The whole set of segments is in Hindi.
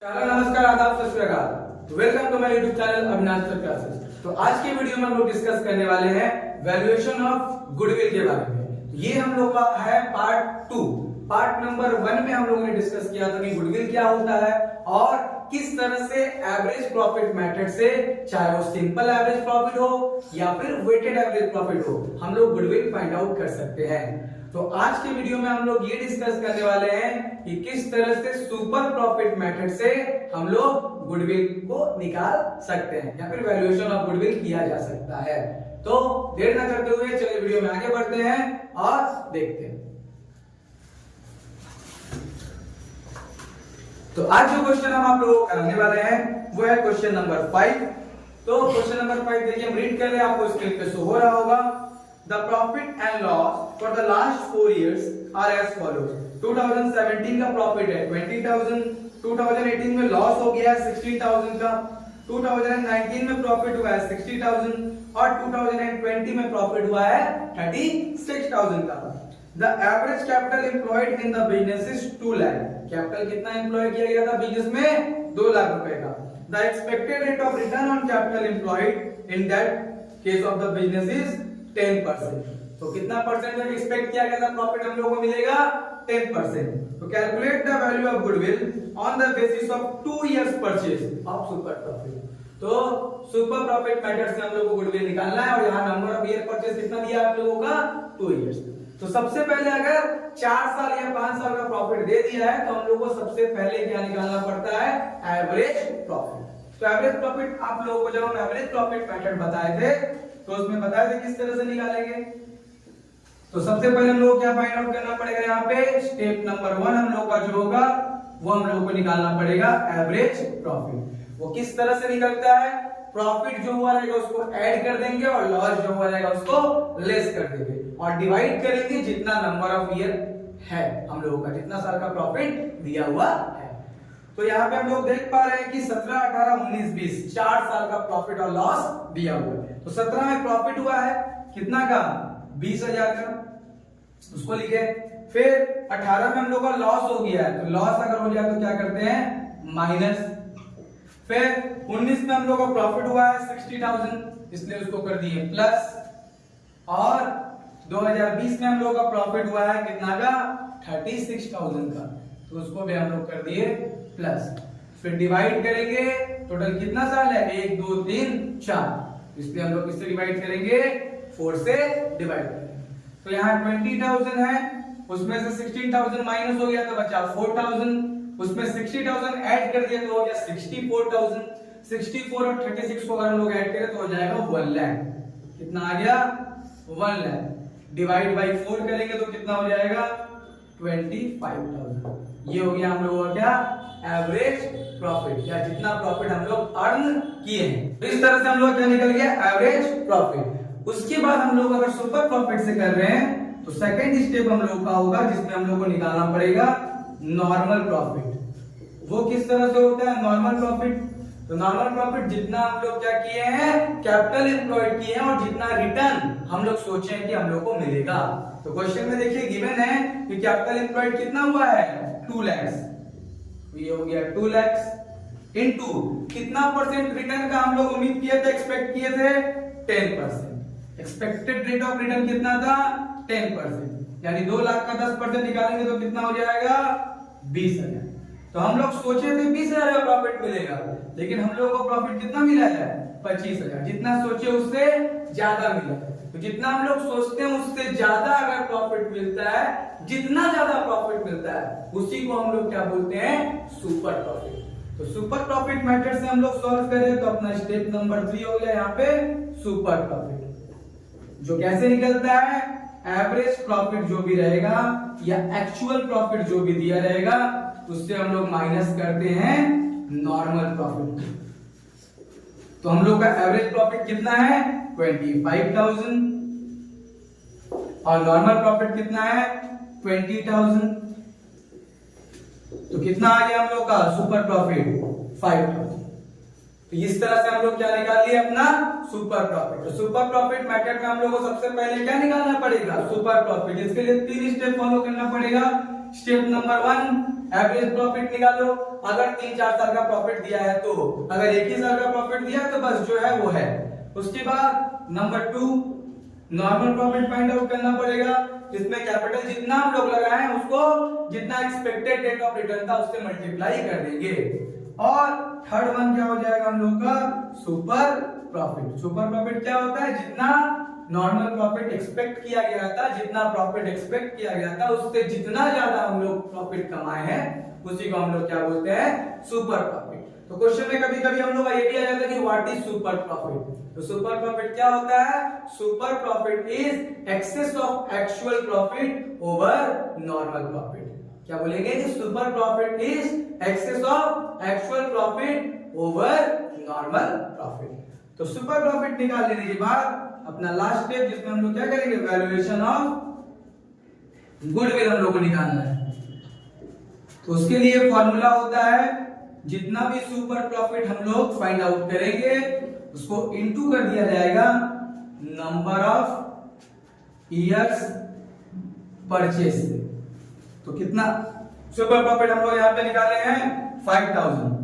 चलो नमस्कार, आदाब, सत श्री अकाल। Welcome to my YouTube channel Avinash sir classes. तो आज के वीडियो में हम लोग डिस्कस करने वाले हैं वैल्यूएशन ऑफ गुडविल के बारे में। ये हम लोग का है पार्ट 2। पार्ट नंबर 1 में हम लोगों ने डिस्कस किया था कि गुडविल क्या होता है और किस तरह से एवरेज प्रॉफिट मेथड से, चाहे वो सिंपल एवरेज प्रॉफिट हो या फिर वेटेड एवरेज प्रॉफिट हो, हम लोग गुडविल फाइंड आउट कर सकते हैं। तो आज के वीडियो में हम लोग ये डिस्कस करने वाले हैं कि किस तरह से सुपर प्रॉफिट मेथड से हम लोग गुडविल को निकाल सकते हैं या फिर वैल्यूएशन ऑफ गुडविल किया जा सकता है। तो देर न करते हुए चलिए वीडियो में आगे बढ़ते हैं और देखते हैं। तो आज जो क्वेश्चन हम आप लोगों को कराने वाले हैं वो है क्वेश्चन नंबर 5। तो क्वेश्चन नंबर 5 देखिए, हम रीड कर रहे हैं, आपको स्क्रीन पे शो हो रहा होगा। The profit and loss for the last 4 years are as follows. 2017 का प्रॉफिट है 20,000, 2018 में लॉस हो गया है 16,000 का, 2019 में प्रॉफिट हुआ है 60,000 और 2020 में प्रॉफिट हुआ है 36,000 का। The average capital employed in the business is 2 lakh. Capital कितना एम्प्लॉय किया गया था बिजनेस में? 2 लाख रुपए का। The expected rate of return on capital employed in that case of the business is 10%। तो कितना परसेंट एक्सपेक्ट किया गया था प्रॉफिट हम लोगों को मिलेगा? 10%। तो calculate the value of goodwill on the basis of 2 years purchase of super profit. तो सुपर प्रॉफिट मेथड से हम लोगों को गुडविल निकालना है और यहाँ नंबर ऑफ ईयर परचेज कितना दिया आप लोगों का? 2 इयर्स। तो सबसे पहले अगर 4 साल या 5 साल का प्रॉफिट दे दिया है तो हम लोगों को सबसे पहले क्या निकालना पड़ता है? Average profit. तो एवरेज प्रॉफिट आप लोगों को जब हम एवरेज प्रॉफिट मेथड बताए थे तो उसमें बताया था किस तरह से निकालेंगे। तो सबसे पहले हम लोग क्या फाइंड आउट करना पड़ेगा? यहाँ पे स्टेप नंबर 1 हम लोग का जो होगा वो हम लोग को निकालना पड़ेगा एवरेज प्रॉफिट। वो किस तरह से निकलता है? प्रॉफिट जो हुआ रहेगा उसको ऐड कर देंगे और लॉस जो हुआ रहेगा उसको लेस कर देंगे और डिवाइड करेंगे जितना नंबर ऑफ ईयर है हम लोगों का, जितना साल का प्रॉफिट दिया हुआ है। तो यहाँ पे हम लोग देख पा रहे हैं कि 17, 18, 19, 20 4 साल का प्रॉफिट और लॉस दिया हुआ है। तो 17 में प्रॉफिट हुआ है कितना का? 20,000 का, उसको लिखे। फिर 18 में हम लोग का लॉस हो गया है, तो लॉस अगर हो जाए तो क्या करते हैं? माइनस। फिर 19 में हम लोग का प्रॉफिट हुआ है 60,000, इसलिए उसको कर दिए प्लस। और 2020 में हम लोग का प्रॉफिट हुआ है कितना का? 36,000 का, तो उसको भी हम लोग कर दिए प्लस। फिर डिवाइड करेंगे, टोटल कितना साल है? 1, 2, 3, 4, इसलिए हम लोग किससे डिवाइड करेंगे? 4 से डिवाइड करेंगे। तो यहाँ 20,000 है, उसमें से 16,000 माइनस हो गया तो बचा 4,000, उसमें 60,000 ऐड कर दिया तो हो गया 64,000। 64 और 36 को अगर हम लोग ऐड करें तो हो जाएगा 1 लाख। कितना आ गया? 1 लाख। डिवाइड बाई 4 करेंगे तो कितना हो जाएगा? 25,000। ये हो गया हम लोगों का क्या? एवरेज प्रॉफिट, या जितना प्रॉफिट हम लोग अर्न किए हैं। तो इस तरह से हम लोग क्या निकल गया? Average profit. उसके बाद हम लोग अगर सुपर प्रॉफिट से कर रहे हैं तो सेकंड स्टेप हम लोग का होगा जिसमें हम लोग को निकालना पड़ेगा नॉर्मल प्रॉफिट। वो किस तरह से होता है नॉर्मल प्रॉफिट? तो नॉर्मल प्रॉफिट जितना हम लोग क्या किए हैं? कैपिटल एम्प्लॉयड किए हैं और जितना रिटर्न हम लोग सोचे हैं कि हम लोग को मिलेगा। तो क्वेश्चन में देखिए गिवन है कि कैपिटल एम्प्लॉयड कितना हुआ है? 2 लाख। ये हो गया 2 लाख इनटू कितना परसेंट रिटर्न का हम लोग उम्मीद किए थे, एक्सपेक्ट किए थे? 10%। एक्सपेक्टेड रेट ऑफ रिटर्न कितना था? 10%। यानी 2 लाख का 10% निकालेंगे तो कितना हो जाएगा? 20,000। तो हम लोग सोचे थे 20,000 का प्रॉफिट मिलेगा, लेकिन हम लोगों को प्रॉफिट कितना मिला है? 25,000। जितना सोचे उससे ज्यादा मिला। तो जितना हम लोग सोचते हैं उससे ज्यादा अगर प्रॉफिट मिलता है, जितना ज्यादा प्रॉफिट मिलता है उसी को हम लोग क्या बोलते हैं? Super profit. तो सुपर प्रॉफिट मेथड से हम लोग सॉल्व करें तो अपना स्टेप नंबर 3 हो गया यहाँ पे सुपर प्रॉफिट। जो कैसे निकलता है? एवरेज प्रॉफिट जो भी रहेगा या एक्चुअल प्रॉफिट जो भी दिया रहेगा उससे हम लोग माइनस करते हैं नॉर्मल प्रॉफिट। तो हम लोग का एवरेज प्रॉफिट कितना है? 25,000 और नॉर्मल प्रॉफिट कितना है? 20,000। तो कितना आ गया हम लोग का सुपर प्रॉफिट? 5,000। तो इस तरह से हम लोग क्या निकाल लिए? अपना सुपर प्रॉफिट। तो सुपर प्रॉफिट मेथड में हम लोग को सबसे पहले क्या निकालना पड़ेगा? Super profit. इसके लिए 3 स्टेप फॉलो करना पड़ेगा। स्टेप नंबर 1 एवरेज प्रॉफिट निकालो। अगर 3-4 साल का प्रॉफिट दिया है तो, अगर 1 ही साल का प्रॉफिट दिया है तो बस जो है वो है। उसके बाद number 2 normal profit find out करना पड़ेगा, जिसमें कैपिटल जितना हम लोग लगाए हैं उसको जितना एक्सपेक्टेड रेट ऑफ रिटर्न था उससे मल्टीप्लाई कर देंगे। और थर्ड वन क्या हो जाएगा हम लोग का, सुपर प्रॉफिट। सुपर प्रॉफिट क्या होता है, जितना नॉर्मल प्रॉफिट एक्सपेक्ट किया गया था, जितना प्रॉफिट एक्सपेक्ट किया गया था उससे जितना ज्यादा हम लोग प्रॉफिट कमाए हैं उसी को हम लोग क्या बोलते हैं, सुपर प्रॉफिट। तो क्वेश्चन में कभी कभी हम लोग ये भी आ जाता है कि व्हाट इज सुपर प्रॉफिट। तो सुपर प्रॉफिट क्या होता है, super profit is excess of actual profit over normal profit. क्या बोलेंगे कि super profit is excess of actual profit over normal profit. तो सुपर प्रॉफिट निकाल लेने के बाद अपना लास्ट स्टेप जिसमें हम लोग क्या करेंगे, वैल्यूएशन ऑफ गुडविल हम लोग को निकालना है। तो उसके लिए फॉर्मूला होता है, जितना भी सुपर प्रॉफिट हम लोग फाइंड आउट करेंगे उसको इनटू कर दिया जाएगा नंबर ऑफ ईयर्स परचेस से। तो कितना सुपर प्रॉफिट हम लोग यहां पे निकाले हैं 5000।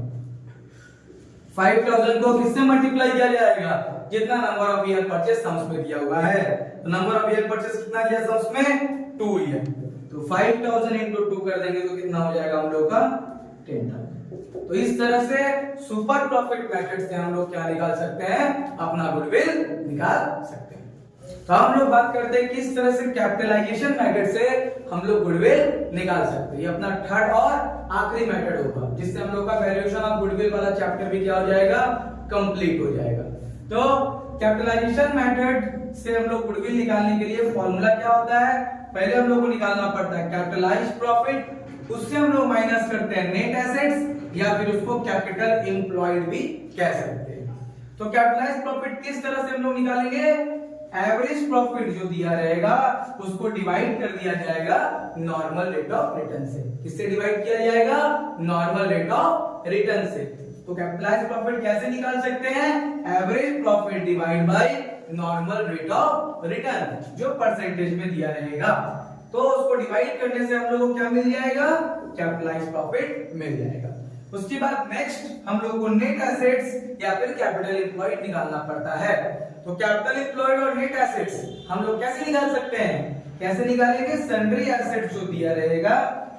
5000 को किससे मल्टीप्लाई किया जाएगा, जितना number of year purchase sums में दिया हुआ है। तो नंबर ऑफ ईयर परचेस कितना दिया सम्स में, 2 ईयर। तो 5000 into 2 कर देंगे तो कितना हो जाएगा हम लोग का 10,000। तो इस तरह से सुपर प्रॉफिट मेथड से हम लोग क्या निकाल सकते हैं, अपना गुडविल निकाल सकते हैं। तो हम लोग बात करते हैं किस तरह से कैपिटलाइजेशन मेथड से हम लोग गुडविल निकाल सकते हैं। ये अपना थर्ड और आखिरी मेथड होगा, जिससे हम लोग का वैल्यूएशन ऑफ गुडविल वाला चैप्टर भी क्या हो जाएगा, कंप्लीट हो जाएगा। तो कैपिटलाइजेशन मेथड से हम लोग गुडविल निकालने के लिए फॉर्मूला क्या होता है, पहले हम लोग को निकालना पड़ता है कैपिटलाइज्ड प्रॉफिट, उससे हम लोग माइनस करते हैं नेट एसेट्स या फिर उसको कैपिटल एम्प्लॉयड भी कह सकते हैं। तो कैपिटलाइज्ड प्रॉफिट किस तरह से हम लोग निकालेंगे, एवरेज प्रॉफिट जो दिया रहेगा उसको डिवाइड कर दिया जाएगा नॉर्मल रेट ऑफ रिटर्न से। किससे डिवाइड किया जाएगा, नॉर्मल रेट ऑफ रिटर्न से। तो कैपिटलाइज्ड प्रॉफिट कैसे निकाल सकते हैं, average profit divide by normal rate of return, जो परसेंटेज में दिया रहेगा। तो उसको डिवाइड करने से हम लोग को क्या मिल जाएगा, कैपिटलाइज्ड प्रॉफिट मिल जाएगा। उसके बाद नेक्स्ट हम लोग को नेट एसेट्स या फिर कैपिटल एम्प्लॉयड निकालना पड़ता है। तो कैपिटल एम्प्लॉयड और नेट एसेट्स हम लोग कैसे निकाल सकते हैं, कैसे निकालेंगे, सन्ड्री एसेट्स जो दिया रहेगा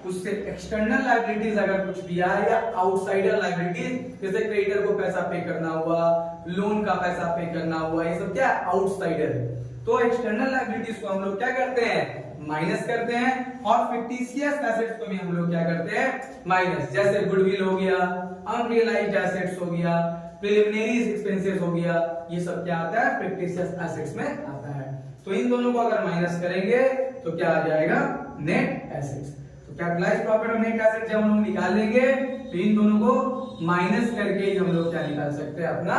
उससे एक्सटर्नल लायबिलिटीज अगर कुछ दिया है या आउटसाइडर लायबिलिटीज, जैसे क्रेडिटर को पैसा पे करना हुआ, लोन का पैसा पे करना हुआ, ये सब क्या आउटसाइडर है। तो एक्सटर्नल लायबिलिटीज को हम लोग क्या करते हैं, माइनस करते हैं। और फिक्टिशियस एसेट्स को भी हम लोग क्या करते हैं, माइनस। जैसे गुडविल हो गया, अनरियलाइज्ड एसेट्स हो गया, प्रिलिमिनरी एक्सपेंसेस हो गया, ये सब क्या आता है, फिक्टिशियस एसेट्स में आता है। तो इन दोनों को अगर माइनस करेंगे तो क्या आ जाएगा, नेट एसेट्स। तो कैपिटलाइज्ड प्रॉफिट और नेट एसेट्स जब हम लोग निकालेंगे तो इन दोनों को माइनस करके ही हम लोग क्या निकाल सकते हैं, अपना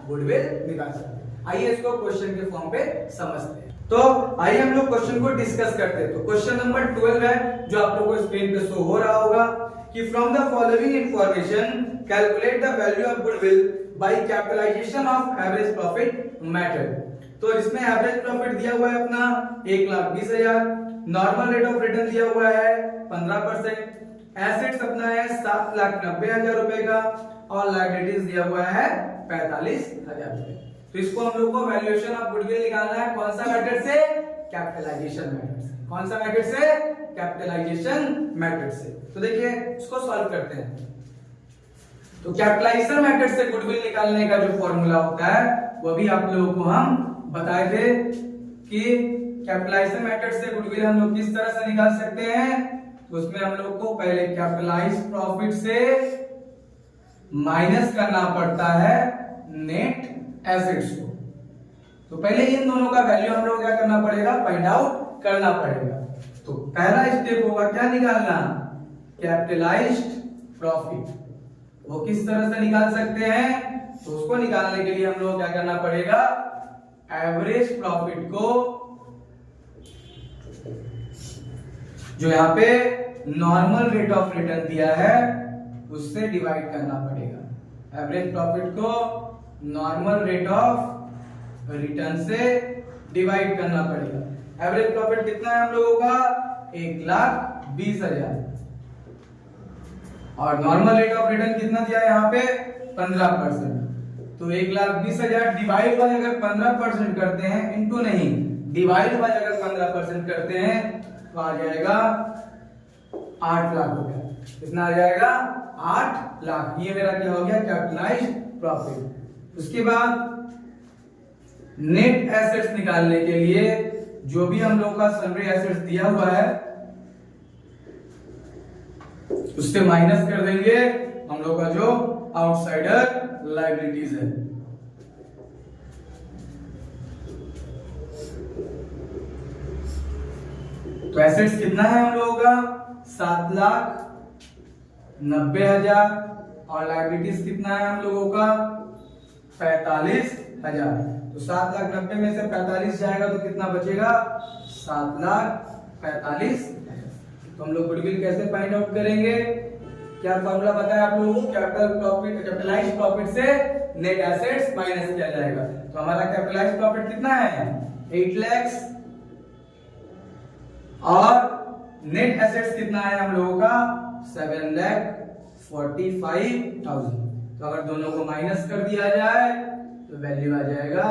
गुडविल निकाल सकते हैं। आइए इसको क्वेश्चन के फॉर्म पे समझते हैं। तो आइए हम लोग क्वेश्चन को डिस्कस करते हैं। तो क्वेश्चन नंबर 12 है, जो आप लोगों को स्क्रीन पे शो हो रहा होगा कि from the following information calculate the value of goodwill by capitalization of average profit method. तो इसमें एवरेज प्रॉफिट दिया हुआ है अपना 1,20,000, नॉर्मल रेट ऑफ रिटर्न दिया हुआ है 15%, एसेट्स अपना है 7,90,000 रुपए का और लायबिलिटीज दिया हुआ है 45,000 रुपए। तो इसको हम लोग को वैल्यूएशन ऑफ गुडविल निकालना है कौन सा मेथड से, कैपिटलाइजेशन मेथड से। कौन सा मेथड से, कैपिटलाइजेशन मेथड से। तो देखिए इसको सॉल्व करते हैं। तो कैपिटलाइजेशन मेथड से गुडविल निकालने का जो फॉर्मूला होता है वो भी आप लोगों को हम बताए थे कि कैपिटलाइजेशन मेथड से गुडविल हम लोग किस तरह से निकाल सकते हैं। तो उसमें हम लोग को पहले कैपिटलाइज्ड प्रॉफिट से माइनस करना पड़ता है नेट एसेट्स को। तो पहले इन दोनों का वैल्यू हम लोग क्या करना पड़ेगा, फाइंड आउट करना पड़ेगा। तो पहला स्टेप होगा क्या निकालना, कैपिटलाइज्ड प्रॉफिट। वो किस तरह से निकाल सकते हैं, तो उसको निकालने के लिए हम लोग क्या करना पड़ेगा, एवरेज प्रॉफिट को जो यहाँ पे नॉर्मल रेट ऑफ रिटर्न दिया है उससे डिवाइड करना पड़ेगा। एवरेज प्रॉफिट को नॉर्मल रेट ऑफ रिटर्न से डिवाइड करना पड़ेगा। एवरेज प्रॉफिट कितना है हम लोगों का, 1,20,000। 20,000 और नॉर्मल रेट ऑफ रिटर्न कितना दिया है यहाँ पे 15%। तो 1,20,000 डिवाइड बाय अगर 15% करते हैं, इनटू नहीं, डिवाइड बाय अगर 15% करते हैं तो आ जाएगा 8 लाख रुपया। कितना आ जाएगा? 8 लाख। ये मेरा क्या हो गया? Capitalised profit. उसके बाद नेट एसेट्स निकालने के लिए जो भी हम लोग का सन्ड्री एसेट्स दिया हुआ है उससे माइनस कर देंगे हम लोग का जो आउटसाइडर लायबिलिटीज है। तो एसेट्स कितना है हम लोगों का? 7,90,000 और लायबिलिटीज कितना है हम लोगों का? 45,000। तो 7,90,000 में से 45 जाएगा तो कितना बचेगा? 7,45,000। तो हम लोग गुडविल कैसे फाइंड आउट करेंगे? क्या फॉर्मूला बताया आप लोगों को? कैपिटल प्रॉफिट, कैपिटलाइज्ड प्रॉफिट से नेट एसेट्स माइनस किया जाएगा। तो हमारा कैपिटलाइज्ड प्रॉफिट कितना है? 8 लाख और नेट एसेट्स कितना है हम लोगों का? 7,45,000। तो अगर दोनों को माइनस कर दिया जाए तो वैल्यू आ जाएगा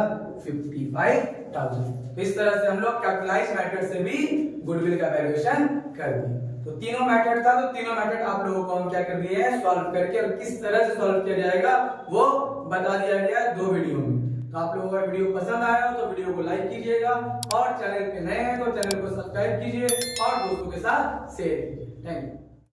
55,000। इस तरह से हम लोग कैपिटलाइज्ड मेथड से भी गुडविल का वैल्यूएशन कर दिए। तो तीनों मेथड था, तो तीनों मेथड आप लोगों को हम क्या कर दिए हैं? सॉल्व करके, और किस तरह से सॉल्व किया जाएगा वो बता दिया गया है 2 वीडियो में। तो आप लोगों का वीडियो पसंद आया हो तो वीडियो को लाइक कीजिएगा, और चैनल पे नए हैं तो चैनल को सब्सक्राइब कीजिए और दोस्तों के साथ शेयर कीजिए। Thank you.